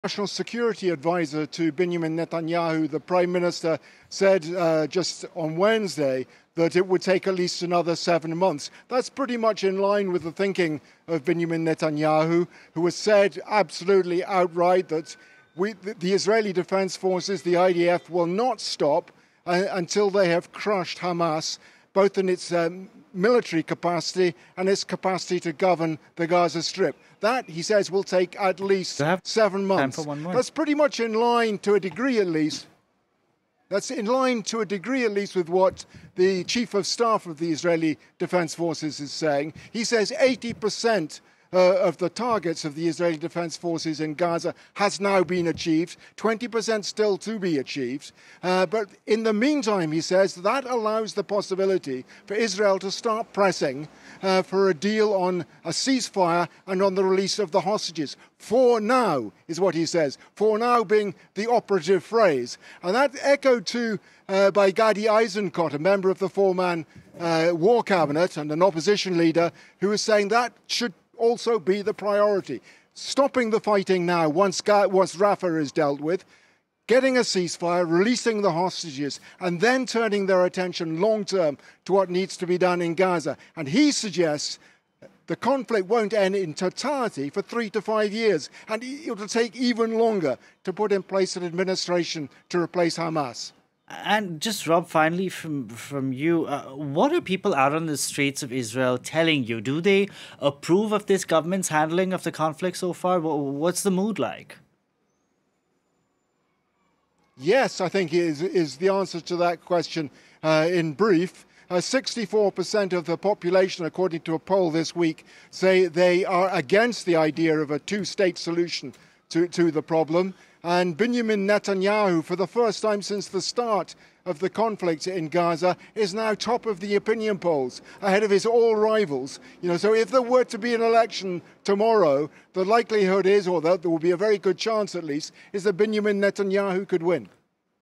National Security Advisor to Benjamin Netanyahu, the Prime Minister, said just on Wednesday that it would take at least another 7 months. That's pretty much in line with the thinking of Benjamin Netanyahu, who has said absolutely outright that the Israeli Defense Forces, the IDF, will not stop until they have crushed Hamas, both in its military capacity and its capacity to govern the Gaza Strip. That, he says, will take at least 7 months. Time for one more. That's pretty much in line, to a degree at least. That's in line, to a degree at least, with what the Chief of Staff of the Israeli Defense Forces is saying. He says 80% of the targets of the Israeli Defense Forces in Gaza has now been achieved, 20% still to be achieved. But in the meantime, he says, that allows the possibility for Israel to start pressing for a deal on a ceasefire and on the release of the hostages. For now, is what he says. For now being the operative phrase. And that echoed too by Gadi Eisenkot, a member of the four-man war cabinet and an opposition leader, who was saying that should also be the priority. Stopping the fighting now once Rafah is dealt with, getting a ceasefire, releasing the hostages, and then turning their attention long-term to what needs to be done in Gaza. And he suggests the conflict won't end in totality for 3 to 5 years, and it will take even longer to put in place an administration to replace Hamas. And just, Rob, finally from you, what are people out on the streets of Israel telling you? Do they approve of this government's handling of the conflict so far? What's the mood like? Yes, I think is the answer to that question in brief. 64% of the population, according to a poll this week, say they are against the idea of a two-state solution to the problem. And Benjamin Netanyahu, for the first time since the start of the conflict in Gaza, is now top of the opinion polls, ahead of his all rivals. So if there were to be an election tomorrow, the likelihood is, or there will be a very good chance at least, is that Benjamin Netanyahu could win.